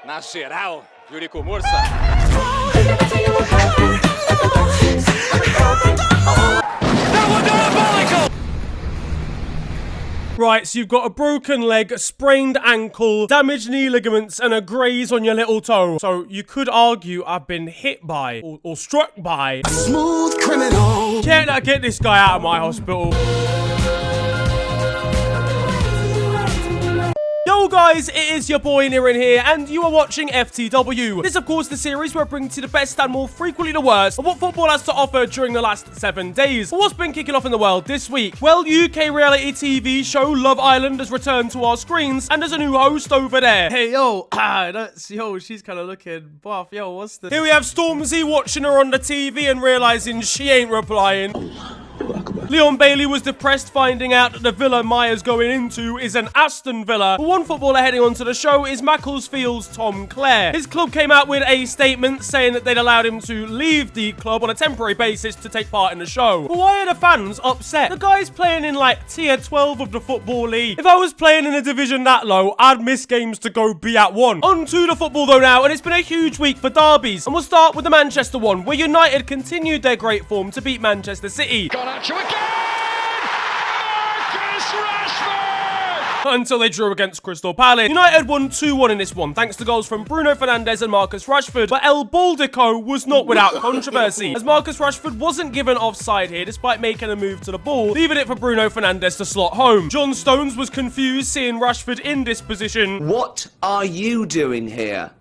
Na geral, Yuriko Mursa. Right, so you've got a broken leg, a sprained ankle, damaged knee ligaments, and a graze on your little toe. So you could argue I've been hit by, or struck by, a smooth criminal. Can't get this guy out of my hospital. Yo guys, it is your boy Aaron here, and you are watching FTW. This is of course the series where I bring to you the best and more frequently the worst of what football has to offer during the last 7 days. But what's been kicking off in the world this week? Well, UK reality TV show Love Island has returned to our screens, and there's a new host over there. Hey yo, yo, she's kind of looking buff. Yo, what's this? Here we have Stormzy watching her on the TV and realizing she ain't replying. Leon Bailey was depressed finding out that the villa Maya's going into is an Aston Villa. But one footballer heading onto the show is Macclesfield's Tom Clare. His club came out with a statement saying that they'd allowed him to leave the club on a temporary basis to take part in the show. But why are the fans upset? The guy's playing in like tier 12 of the Football League. If I was playing in a division that low, I'd miss games to go be at 1. On to the football though now, and it's been a huge week for derbies. And we'll start with the Manchester one, where United continued their great form to beat Manchester City. Until they drew against Crystal Palace. United won 2-1 in this one, thanks to goals from Bruno Fernandes and Marcus Rashford, but El Baldico was not without controversy, as Marcus Rashford wasn't given offside here despite making a move to the ball, leaving it for Bruno Fernandes to slot home. John Stones was confused seeing Rashford in this position. What are you doing here?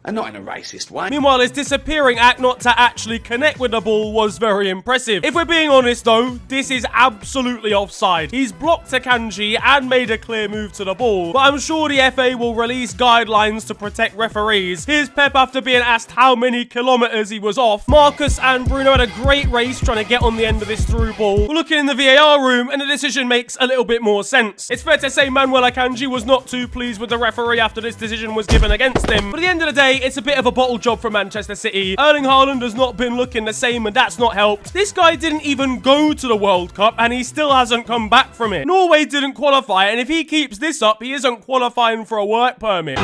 And not in a racist way. Meanwhile, his disappearing act not to actually connect with the ball was very impressive. If we're being honest though, this is absolutely offside. He's blocked Akanji and made a clear move to the ball, but I'm sure the FA will release guidelines to protect referees. Here's Pep after being asked how many kilometres he was off. Marcus and Bruno had a great race trying to get on the end of this through ball. We're looking in the VAR room and the decision makes a little bit more sense. It's fair to say Manuel Akanji was not too pleased with the referee after this decision was given against him, but at the end of the day, it's a bit of a bottle job for Manchester City. Erling Haaland has not been looking the same, and that's not helped. This guy didn't even go to the World Cup, and he still hasn't come back from it. Norway didn't qualify, and if he keeps this up, he isn't qualifying for a work permit.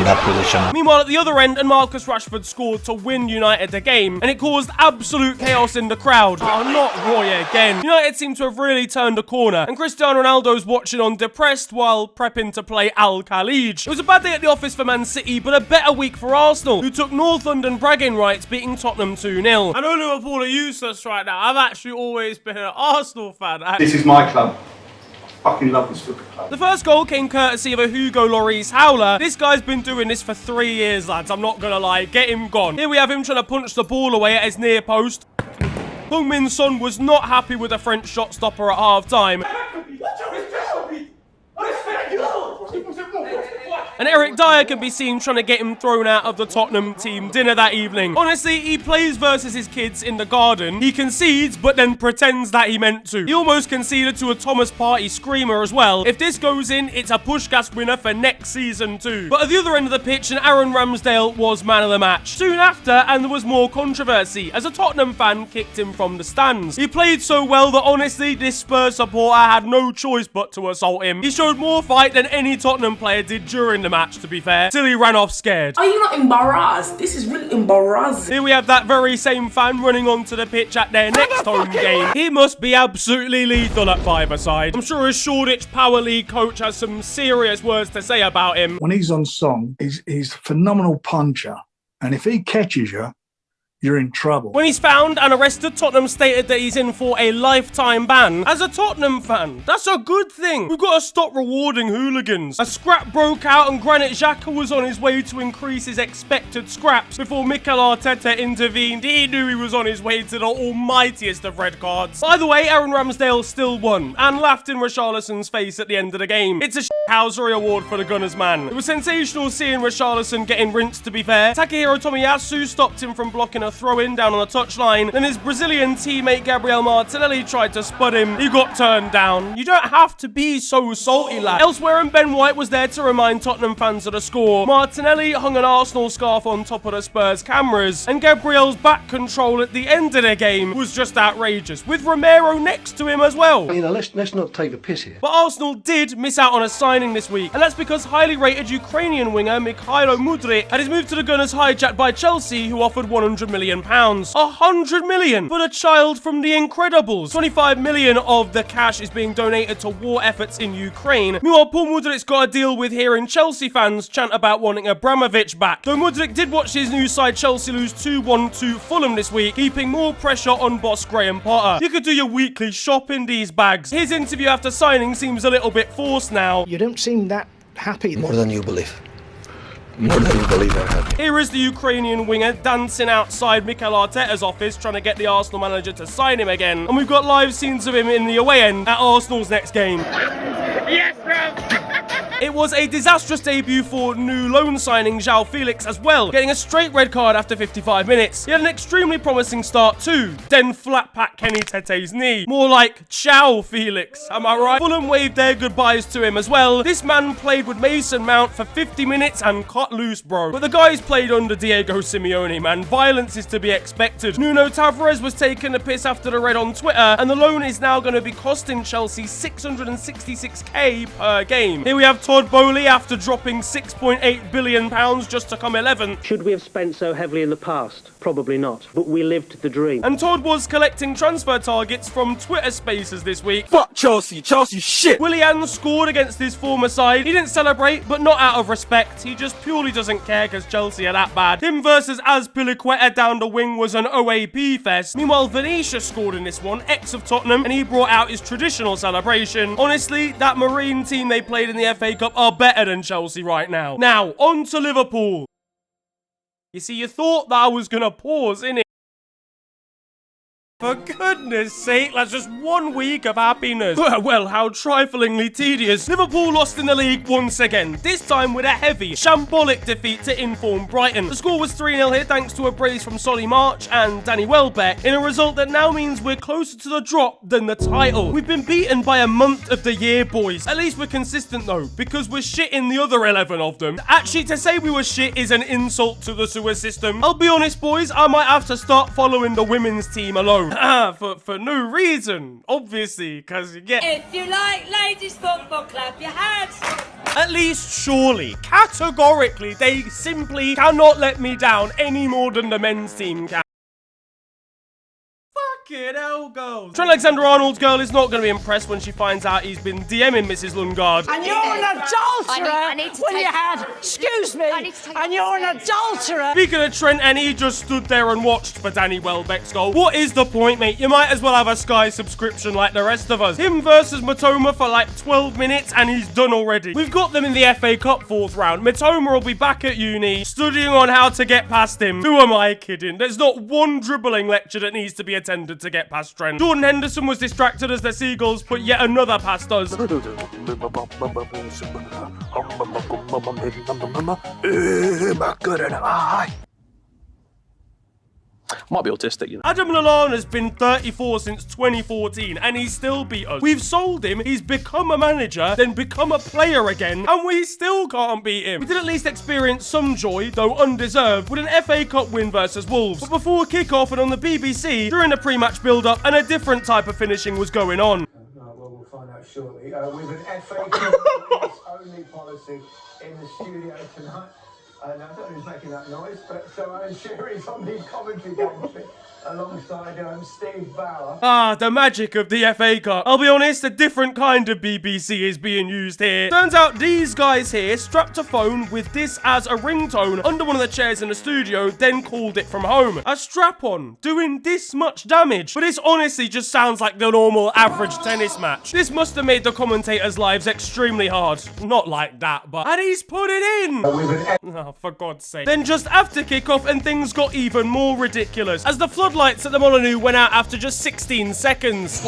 Meanwhile, at the other end, and Marcus Rashford scored to win United the game, and it caused absolute chaos in the crowd. Oh, not Roy again. United seem to have really turned a corner, and Cristiano Ronaldo's watching on depressed while prepping to play Al Khalij. It was a bad day at the office for Man City, but a better week for Arsenal, who took North London bragging rights, beating Tottenham 2-0. I know Liverpool are useless right now. I've actually always been an Arsenal fan. This is my club. I fucking love this football club. The first goal came courtesy of a Hugo Lloris howler. This guy's been doing this for 3 years, lads. I'm not gonna lie. Get him gone. Here we have him trying to punch the ball away at his near post. Heung-min Son was not happy with the French shot stopper at half-time. And Eric Dyer can be seen trying to get him thrown out of the Tottenham team dinner that evening. Honestly, he plays versus his kids in the garden. He concedes, but then pretends that he meant to. He almost conceded to a Thomas Partey screamer as well. If this goes in, it's a push-gas winner for next season too. But at the other end of the pitch, Aaron Ramsdale was man of the match. Soon after, and there was more controversy, as a Tottenham fan kicked him from the stands. He played so well that honestly, this Spurs supporter had no choice but to assault him. He showed more fight than any Tottenham player did during the match, to be fair, till he ran off scared. Are you not embarrassed? This is really embarrassing. Here we have that very same fan running onto the pitch at their next home game. He must be absolutely lethal at five-a-side. I'm sure his Shoreditch Power League coach has some serious words to say about him. When he's on song, he's a phenomenal puncher, and if he catches you, you're in trouble. When he's found and arrested, Tottenham stated that he's in for a lifetime ban. As a Tottenham fan, that's a good thing. We've got to stop rewarding hooligans. A scrap broke out and Granit Xhaka was on his way to increase his expected scraps before Mikel Arteta intervened. He knew he was on his way to the almightiest of red cards. By the way, Aaron Ramsdale still won and laughed in Richarlison's face at the end of the game. It's a shithousery award for the Gunners, man. It was sensational seeing Richarlison getting rinsed, to be fair. Takahiro Tomiyasu stopped him from blocking a throw-in down on the touchline. Then his Brazilian teammate Gabriel Martinelli tried to spud him. He got turned down. You don't have to be so salty, lad. Elsewhere, and Ben White was there to remind Tottenham fans of the score. Martinelli hung an Arsenal scarf on top of the Spurs cameras, and Gabriel's back control at the end of the game was just outrageous, with Romero next to him as well. You know, let's not take the piss here. But Arsenal did miss out on a signing signing this week, and that's because highly rated Ukrainian winger Mikhailo Mudryk had his move to the Gunners hijacked by Chelsea, who offered £100 million. £100 million for the child from the Incredibles. 25 million of the cash is being donated to war efforts in Ukraine. Meanwhile, Paul Mudryk's got a deal with hearing Chelsea fans chant about wanting Abramovich back. Though Mudryk did watch his new side Chelsea lose 2-1 to Fulham this week, keeping more pressure on boss Graham Potter. You could do your weekly shop in these bags. His interview after signing seems a little bit forced now. You don't seem that happy. More than you believe. More than you believe I'm happy. Here is the Ukrainian winger dancing outside Mikel Arteta's office trying to get the Arsenal manager to sign him again. And we've got live scenes of him in the away end at Arsenal's next game. Yes, bro! It was a disastrous debut for new loan signing João Felix as well, getting a straight red card after 55 minutes. He had an extremely promising start too, then flat pack Kenny Tete's knee. More like ciao Felix, am I right? Fulham waved their goodbyes to him as well. This man played with Mason Mount for 50 minutes and cut loose, bro. But the guys played under Diego Simeone, man. Violence is to be expected. Nuno Tavares was taking a piss after the red on Twitter, and the loan is now going to be costing Chelsea £666k per game. Here we have Todd Bowley after dropping £6.8 billion just to come 11th. Should we have spent so heavily in the past? Probably not, but we lived the dream. And Todd was collecting transfer targets from Twitter Spaces this week. Fuck Chelsea. Chelsea shit. Willian scored against his former side. He didn't celebrate, but not out of respect. He just purely doesn't care because Chelsea are that bad. Him versus Azpilicueta down the wing was an OAP fest. Meanwhile, Venetia scored in this one, ex of Tottenham, and he brought out his traditional celebration. Honestly, that Marine team they played in the FA Cup are better than Chelsea right now. Now, on to Liverpool. You see, you thought that I was going to pause, innit? For goodness sake, that's just 1 week of happiness. Well, how triflingly tedious. Liverpool lost in the league once again, this time with a heavy, shambolic defeat to informed Brighton. The score was 3-0 here thanks to a brace from Solly March and Danny Welbeck, in a result that now means we're closer to the drop than the title. We've been beaten by a month of the year, boys. At least we're consistent though, because we're shit in the other 11 of them. Actually, to say we were shit is an insult to the sewer system. I'll be honest, boys, I might have to start following the women's team alone. For no reason, obviously, because you get... If you like ladies football, clap your hands. At least, surely, categorically, they simply cannot let me down any more than the men's team can. Fucking hell, girls. Trent Alexander-Arnold's girl is not going to be impressed when she finds out he's been DMing Mrs. Lundgaard. And you're an adulterer when you had, excuse me, and you're an adulterer. Speaking of Trent, and he just stood there and watched for Danny Welbeck's goal. What is the point, mate? You might as well have a Sky subscription like the rest of us. Him versus Matoma for like 12 minutes and he's done already. We've got them in the FA Cup 4th round. Matoma will be back at uni, studying on how to get past him. Who am I kidding? There's not one dribbling lecture that needs to be attended to get past Trent. Jordan Henderson was distracted as the Seagulls put yet another past us. Might be autistic, you know. Adam Lallana's been 34 since 2014 and he's still beat us. We've sold him, he's become a manager, then become a player again, and we still can't beat him. We did at least experience some joy, though undeserved, with an FA Cup win versus Wolves. But before kick-off and on the BBC, during the pre-match build-up, and a different type of finishing was going on. Well, we'll find out shortly. With an FA Cup only policy in the studio tonight. I don't know who's making that noise, but so Aaron Sheary's on the commentary gantry alongside Steve Bauer. Ah, the magic of the FA Cup. I'll be honest, a different kind of BBC is being used here. Turns out these guys here strapped a phone with this as a ringtone under one of the chairs in the studio, then called it from home. A strap-on, doing this much damage. But this honestly just sounds like the normal average tennis match. This must have made the commentators' lives extremely hard. Not like that, but... And he's put it in! Oh, for God's sake. Then just after kickoff and things got even more ridiculous, as the floodlights at the Molineux went out after just 16 seconds.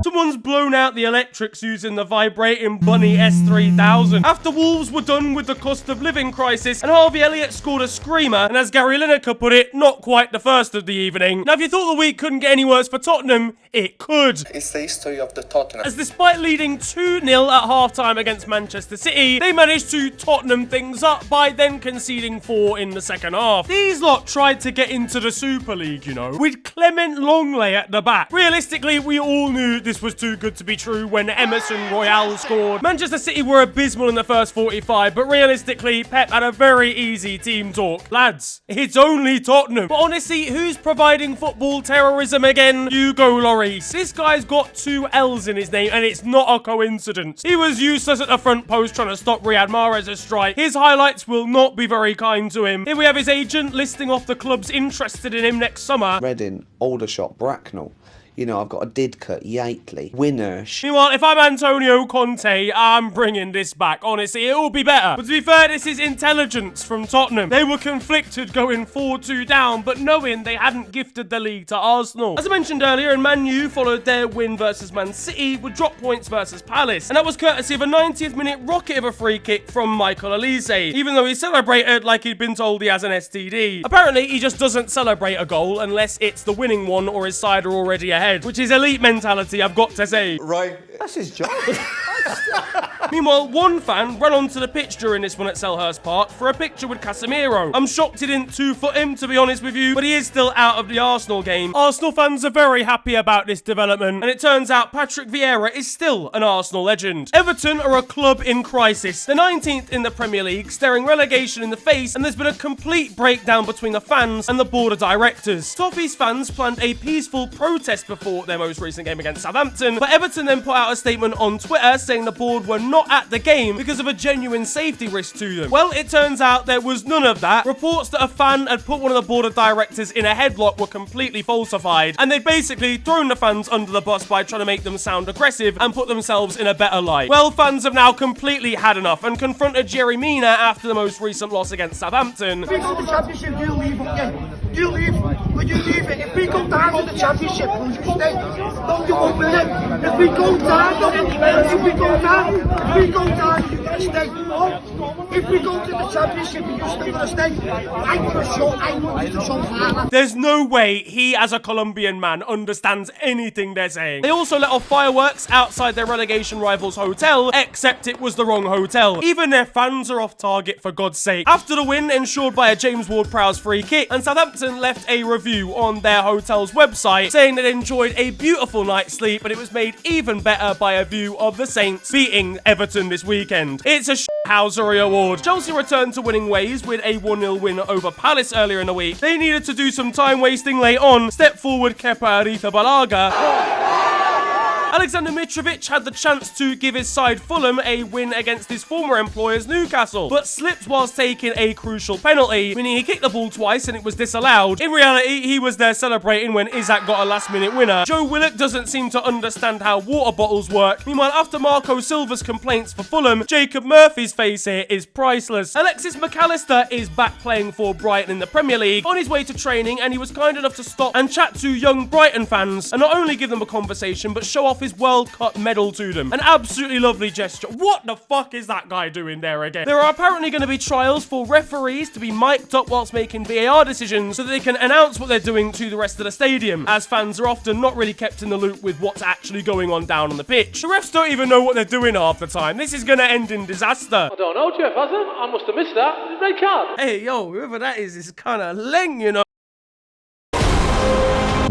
Someone's blown out the electrics using the vibrating Bunny S3000. After Wolves were done with the cost of living crisis, and Harvey Elliott scored a screamer, and as Gary Lineker put it, not quite the first of the evening. Now, if you thought the week couldn't get any worse for Tottenham, it could. It's the history of the Tottenham. As despite leading 2-0 at half-time against Manchester City, they managed to Tottenham things up by then conceding 4 in the second half. These lot tried to get into the Super League, you know, with Clement Longley at the back. Realistically, we all knew this this was too good to be true when Emerson Royale scored. Manchester City were abysmal in the first 45, but realistically, Pep had a very easy team talk. Lads, it's only Tottenham. But honestly, who's providing football terrorism again? Hugo Lloris. This guy's got 2 L's in his name, and it's not a coincidence. He was useless at the front post trying to stop Riyad Mahrez's strike. His highlights will not be very kind to him. Here we have his agent listing off the clubs interested in him next summer. Reading, Aldershot, Bracknell. You know, I've got a Didcot, Yateley, Winnersh. Meanwhile, if I'm Antonio Conte, I'm bringing this back. Honestly, it will be better. But to be fair, this is intelligence from Tottenham. They were conflicted going 4-2 down, but knowing they hadn't gifted the league to Arsenal. As I mentioned earlier, and Man U followed their win versus Man City with drop points versus Palace. And that was courtesy of a 90th minute rocket of a free kick from Michael Elise, even though he celebrated like he'd been told he has an STD. Apparently, he just doesn't celebrate a goal unless it's the winning one or his side are already ahead. Which is elite mentality, I've got to say. Right. That's his job. Meanwhile, one fan ran onto the pitch during this one at Selhurst Park for a picture with Casemiro. I'm shocked he didn't 2-foot him, to be honest with you, but he is still out of the Arsenal game. Arsenal fans are very happy about this development, and it turns out Patrick Vieira is still an Arsenal legend. Everton are a club in crisis. They're 19th in the Premier League, staring relegation in the face, and there's been a complete breakdown between the fans and the board of directors. Toffees fans planned a peaceful protest before their most recent game against Southampton, but Everton then put out a statement on Twitter saying the board were not at the game because of a genuine safety risk to them. Well, it turns out there was none of that. Reports that a fan had put one of the board of directors in a headlock were completely falsified, and they'd basically thrown the fans under the bus by trying to make them sound aggressive and put themselves in a better light. Well, fans have now completely had enough and confronted Jerry Mina after the most recent loss against Southampton. If we go to the championship, you leave, okay? You leave. Would you leave it? If we go down to the championship, will you stay? No, you won't will it. If we go down, if we go down, you're gonna stay. If we go to the championship, you're still gonna stay. I want to show Haaland. There's no way he, as a Colombian man, understands anything they're saying. They also let off fireworks outside their relegation rival's hotel, except it was the wrong hotel. Even their fans are off target, for God's sake. After the win, ensured by a James Ward-Prowse free kick, and Southampton left a review on their hotel's website saying they'd enjoyed a beautiful night's sleep, but it was made even better by a view of the Saints beating Everton this weekend. It's a shithousery award. Chelsea returned to winning ways with a 1-0 win over Palace earlier in the week. They needed to do some time wasting late on. Step forward Kepa Arrizabalaga. Alexander Mitrovic had the chance to give his side Fulham a win against his former employers Newcastle, but slipped whilst taking a crucial penalty, meaning he kicked the ball twice and it was disallowed. In reality, he was there celebrating when Isak got a last-minute winner. Joe Willock doesn't seem to understand how water bottles work. Meanwhile, after Marco Silva's complaints for Fulham, Jacob Murphy's face here is priceless. Alexis McAllister is back playing for Brighton in the Premier League, on his way to training, and he was kind enough to stop and chat to young Brighton fans, and not only give them a conversation, but show off his World Cup medal to them. An absolutely lovely gesture. What the fuck is that guy doing there again? There are apparently going to be trials for referees to be mic'd up whilst making VAR decisions so that they can announce what they're doing to the rest of the stadium, as fans are often not really kept in the loop with what's actually going on down on the pitch. The refs don't even know what they're doing half the time. This is going to end in disaster. I don't know, Jeff, has it? I must have missed that. Red card. Hey, yo, whoever that is kind of leng, you know.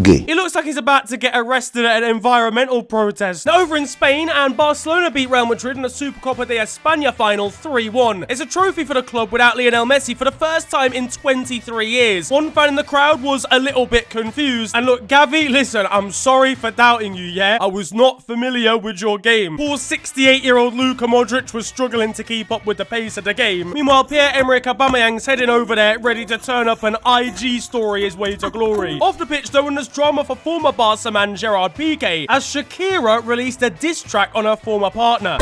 Gay. He looks like he's about to get arrested at an environmental protest. Now, over in Spain, and Barcelona beat Real Madrid in the Supercopa de España final 3-1. It's a trophy for the club without Lionel Messi for the first time in 23 years. One fan in the crowd was a little bit confused. And look, Gavi, listen, I'm sorry for doubting you, yeah? I was not familiar with your game. Poor 68-year-old Luka Modric was struggling to keep up with the pace of the game. Meanwhile, Pierre-Emerick Aubameyang's heading over there, ready to turn up an IG story his way to glory. Off the pitch, though, and there's drama for former Barca man Gerard Pique, as Shakira released a diss track on her former partner.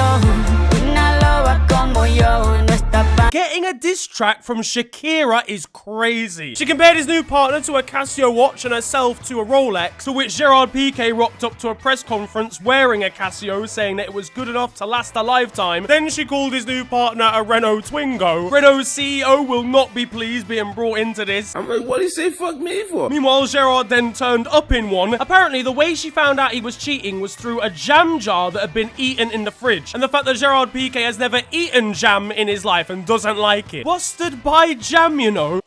Getting a diss track from Shakira is crazy. She compared his new partner to a Casio watch and herself to a Rolex, to which Gerard Pique rocked up to a press conference wearing a Casio, saying that it was good enough to last a lifetime. Then she called his new partner a Renault Twingo. Renault's CEO will not be pleased being brought into this. I'm like, what did he say fuck me for? Meanwhile, Gerard then turned up in one. Apparently, the way she found out he was cheating was through a jam jar that had been eaten in the fridge, and the fact that Gerard Pique has never eaten jam in his life and doesn't like it. Busted by jam, you know.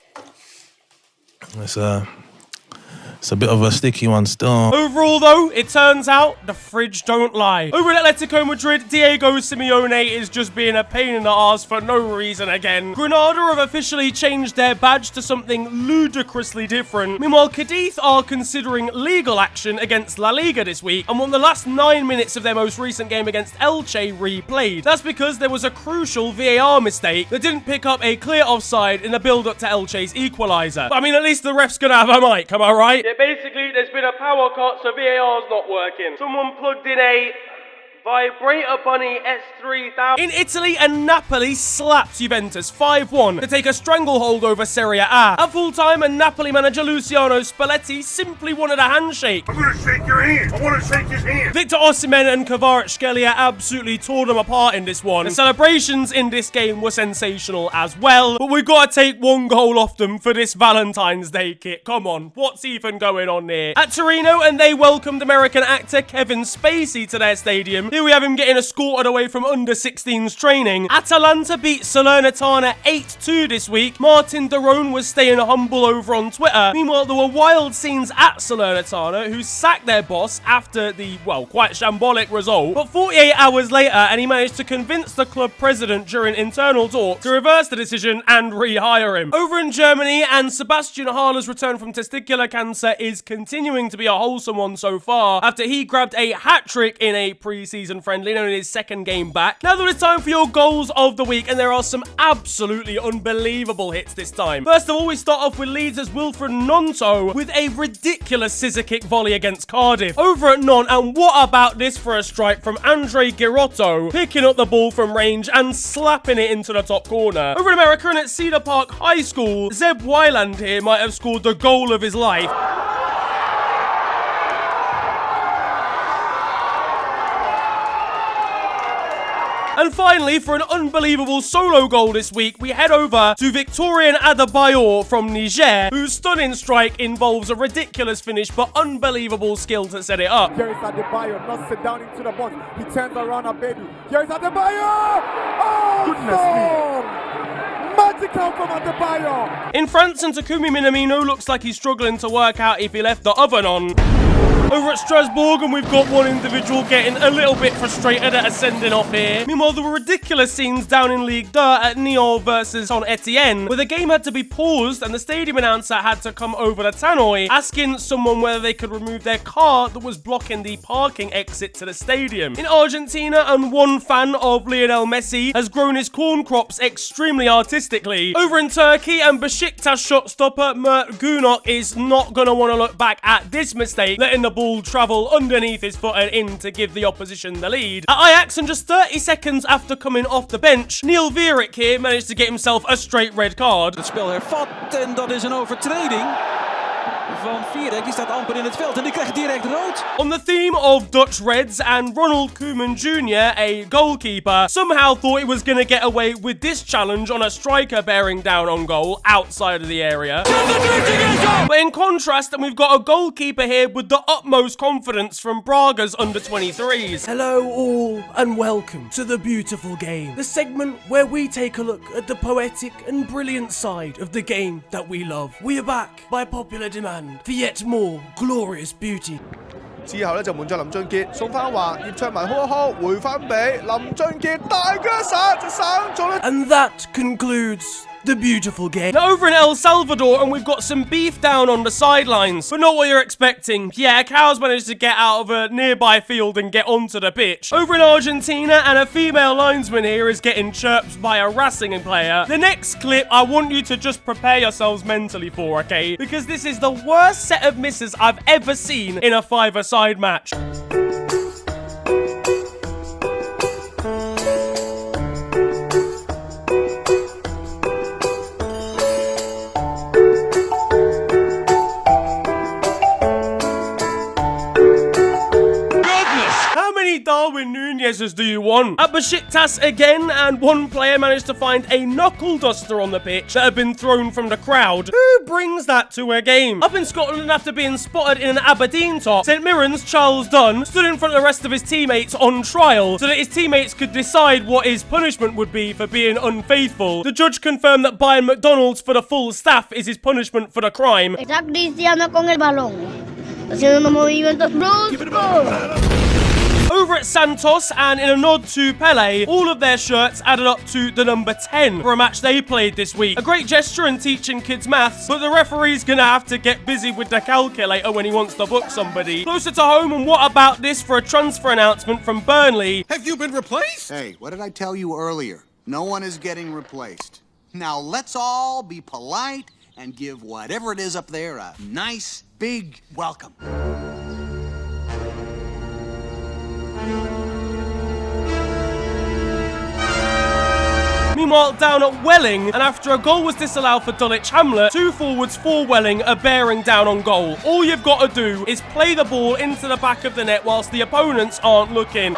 It's It's a bit of a sticky one still. Overall, though, it turns out the fridge don't lie. Over at Atletico Madrid, Diego Simeone is just being a pain in the arse for no reason again. Granada have officially changed their badge to something ludicrously different. Meanwhile, Cadiz are considering legal action against La Liga this week and want the last 9 minutes of their most recent game against Elche replayed. That's because there was a crucial VAR mistake that didn't pick up a clear offside in the build-up to Elche's equaliser. But I mean, at least the ref's gonna have a mic, am I right? Yeah, basically, there's been a power cut, so VAR's not working. Someone plugged in a Vibrator Bunny S3000. In Italy, and Napoli slapped Juventus 5-1 to take a stranglehold over Serie A. At full-time, and Napoli manager Luciano Spalletti simply wanted a handshake. I'm gonna shake your hand. I want to shake his hand. Victor Osimhen and Kvaratskhelia absolutely tore them apart in this one. The celebrations in this game were sensational as well, but we've got to take one goal off them for this Valentine's Day kit. Come on, what's even going on here? At Torino, and they welcomed American actor Kevin Spacey to their stadium. Here we have him getting escorted away from under-16s training. Atalanta beat Salernitana 8-2 this week. Martin Derone was staying humble over on Twitter. Meanwhile, there were wild scenes at Salernitana, who sacked their boss after the, well, quite shambolic result. But 48 hours later, and he managed to convince the club president during internal talks to reverse the decision and rehire him. Over in Germany, and Sebastian Haler's return from testicular cancer is continuing to be a wholesome one so far, after he grabbed a hat-trick in a pre-season friendly, known in his second game back. Now that it's time for your goals of the week, and there are some absolutely unbelievable hits this time. First of all, we start off with Leeds' Wilfred Gnonto with a ridiculous scissor kick volley against Cardiff. Over at Nantes, and what about this for a strike from Andre Girotto, picking up the ball from range and slapping it into the top corner. Over in America, and at Cedar Park High School, Zeb Wyland here might have scored the goal of his life. And finally, for an unbelievable solo goal this week, we head over to Victorien Adebayor from Niger, whose stunning strike involves a ridiculous finish but unbelievable skill to set it up. Here is Adebayor, not sit down into the box. He turns around a baby. Here is Adebayor! Oh, goodness me! Magical from Adebayor! In France, and Takumi Minamino looks like he's struggling to work out if he left the oven on. Over at Strasbourg, and we've got one individual getting a little bit frustrated at a sending off here. Meanwhile, there were ridiculous scenes down in Ligue 2 at Nyon versus Saint-Etienne, where the game had to be paused and the stadium announcer had to come over the tannoy, asking someone whether they could remove their car that was blocking the parking exit to the stadium. In Argentina, and one fan of Lionel Messi has grown his corn crops extremely artistically. Over in Turkey, and Besiktas shotstopper Mert Günok is not going to want to look back at this mistake, letting the ball travel underneath his foot and in to give the opposition the lead. At Ajax, and just 30 seconds after coming off the bench, Neil Vierik here managed to get himself a straight red card. Het spel hervat en dat is een overtreding van Vierik. Die staat amper in het veld en die krijgt direct rood. On the theme of Dutch Reds, and Ronald Koeman Jr., a goalkeeper, somehow thought he was going to get away with this challenge on a striker bearing down on goal outside of the area. But in contrast, we've got a goalkeeper here with the utmost confidence from Braga's under-23s. Hello all, and welcome to The Beautiful Game, the segment where we take a look at the poetic and brilliant side of the game that we love. We are back by popular demand for yet more glorious beauty. 之後咧就換咗林俊傑，送翻華葉卓文 hold 一 hold， 回翻俾林俊傑，大腳一殺就省咗啦。 And that concludes The Beautiful Game. Now over in El Salvador, and we've got some beef down on the sidelines, but not what you're expecting. Yeah, a cow's managed to get out of a nearby field and get onto the pitch. Over in Argentina, and a female linesman here is getting chirped by a Racing player. The next clip, I want you to just prepare yourselves mentally for, okay? Because this is the worst set of misses I've ever seen in a five-a-side match. Darwin Núñez supporters do you want? At Besiktas again, and one player managed to find a knuckle duster on the pitch that had been thrown from the crowd. Who brings that to a game? Up in Scotland, after being spotted in an Aberdeen top, St Mirren's Charles Dunn stood in front of the rest of his teammates on trial so that his teammates could decide what his punishment would be for being unfaithful. The judge confirmed that buying McDonald's for the full staff is his punishment for the crime. Over at Santos, and in a nod to Pele, all of their shirts added up to the number 10 for a match they played this week. A great gesture in teaching kids maths, but the referee's gonna have to get busy with the calculator when he wants to book somebody. Closer to home, and what about this for a transfer announcement from Burnley? Have you been replaced? Hey, what did I tell you earlier? No one is getting replaced. Now let's all be polite and give whatever it is up there a nice, big welcome. Meanwhile, down at Welling, and after a goal was disallowed for Dulwich Hamlet, 2 forwards for Welling are bearing down on goal. All you've got to do is play the ball into the back of the net whilst the opponents aren't looking.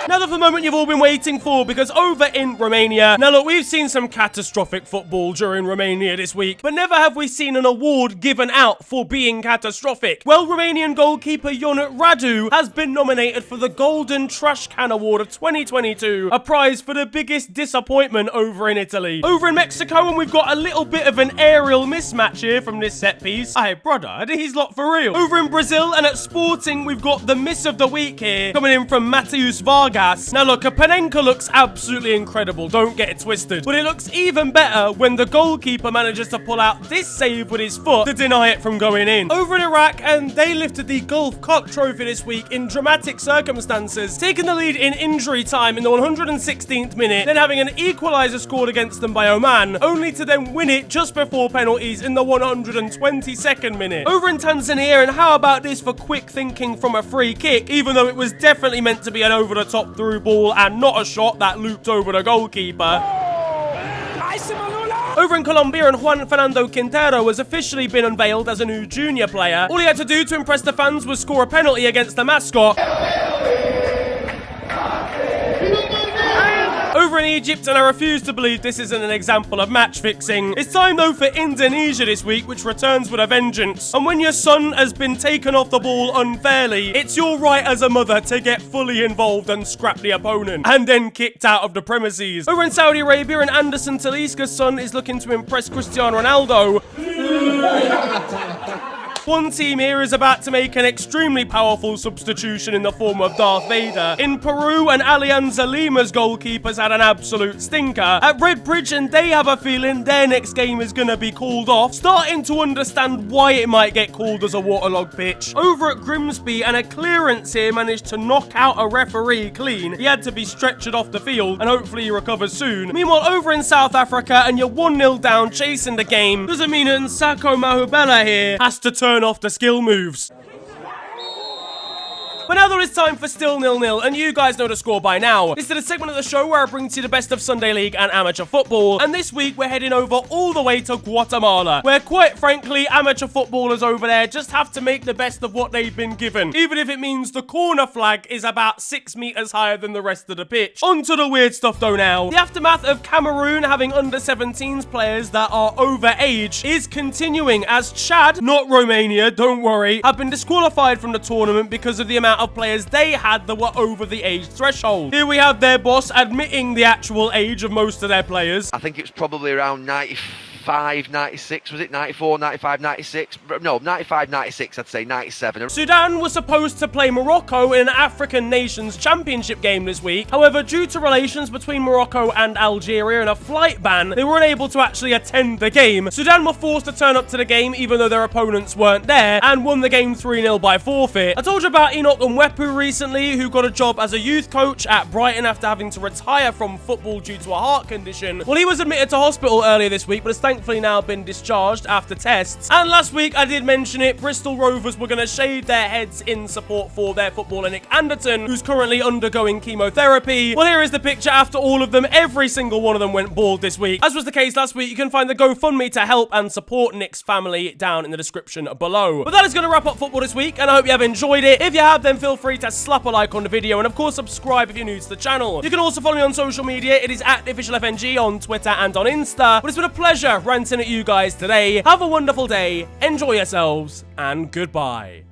Now that the moment you've all been waiting for, because over in Romania, now look, we've seen some catastrophic football during Romania this week, but never have we seen an award given out for being catastrophic. Well, Romanian goalkeeper Ionut Radu has been nominated for the Golden Trash Can Award of 2022, a prize for the biggest disappointment over in Italy. Over in Mexico, and we've got a little bit of an aerial mismatch here from this set piece. Hey, brother, are these lot for real? Over in Brazil, and at Sporting, we've got the miss of the week here, coming in from Mateus Vargas. Now look, a Panenka looks absolutely incredible, don't get it twisted, but it looks even better when the goalkeeper manages to pull out this save with his foot to deny it from going in. Over in Iraq, and they lifted the Gulf Cup trophy this week in dramatic circumstances, taking the lead in injury time in the 116th minute, then having an equaliser scored against them by Oman, only to then win it just before penalties in the 122nd minute. Over in Tanzania, and how about this for quick thinking from a free kick, even though it was definitely meant to be an over-the-top through ball and not a shot that looped over the goalkeeper. Over in Colombia, and Juan Fernando Quintero has officially been unveiled as a new junior player. All he had to do to impress the fans was score a penalty against the mascot. Over in Egypt, and I refuse to believe this isn't an example of match fixing. It's time though for Indonesia this week, which returns with a vengeance. And when your son has been taken off the ball unfairly, it's your right as a mother to get fully involved and scrap the opponent, and then kicked out of the premises. Over in Saudi Arabia, and Anderson Talisca's son is looking to impress Cristiano Ronaldo. One team here is about to make an extremely powerful substitution in the form of Darth Vader. In Peru, and Alianza Lima's goalkeepers had an absolute stinker. At Redbridge, and they have a feeling their next game is going to be called off, starting to understand why it might get called as a waterlogged pitch. Over at Grimsby, and a clearance here managed to knock out a referee clean. He had to be stretchered off the field, and hopefully he recovers soon. Meanwhile, over in South Africa, and you're 1-0 down chasing the game, doesn't mean that Nsako Mahubela here has to turn off the skill moves. But now there is time for Still 0-0, and you guys know the score by now. This is the segment of the show where I bring to you the best of Sunday League and amateur football, and this week we're heading over all the way to Guatemala, where quite frankly amateur footballers over there just have to make the best of what they've been given, even if it means the corner flag is about 6 meters higher than the rest of the pitch. On to the weird stuff though now. The aftermath of Cameroon having under-17s players that are over age is continuing, as Chad, not Romania, don't worry, have been disqualified from the tournament because of the amount of players they had that were over the age threshold. Here we have their boss admitting the actual age of most of their players. I think it was probably around 95, 96, was it? 94, 95, 96? No, 95, 96, I'd say 97. Sudan was supposed to play Morocco in an African Nations Championship game this week. However, due to relations between Morocco and Algeria and a flight ban, they weren't able to actually attend the game. Sudan were forced to turn up to the game even though their opponents weren't there, and won the game 3-0 by forfeit. I told you about Enoch Nwepu recently, who got a job as a youth coach at Brighton after having to retire from football due to a heart condition. Well, he was admitted to hospital earlier this week, but it's thanks thankfully now been discharged after tests. And last week, I did mention it, Bristol Rovers were going to shave their heads in support for their footballer Nick Anderton, who's currently undergoing chemotherapy. Well, here is the picture after all of them. Every single one of them went bald this week. As was the case last week, you can find the GoFundMe to help and support Nick's family down in the description below. But that is going to wrap up football this week, and I hope you have enjoyed it. If you have, then feel free to slap a like on the video, and of course subscribe if you're new to the channel. You can also follow me on social media. It is at officialfng on Twitter and on Insta. But it's been a pleasure ranting at you guys today. Have a wonderful day, enjoy yourselves, and goodbye.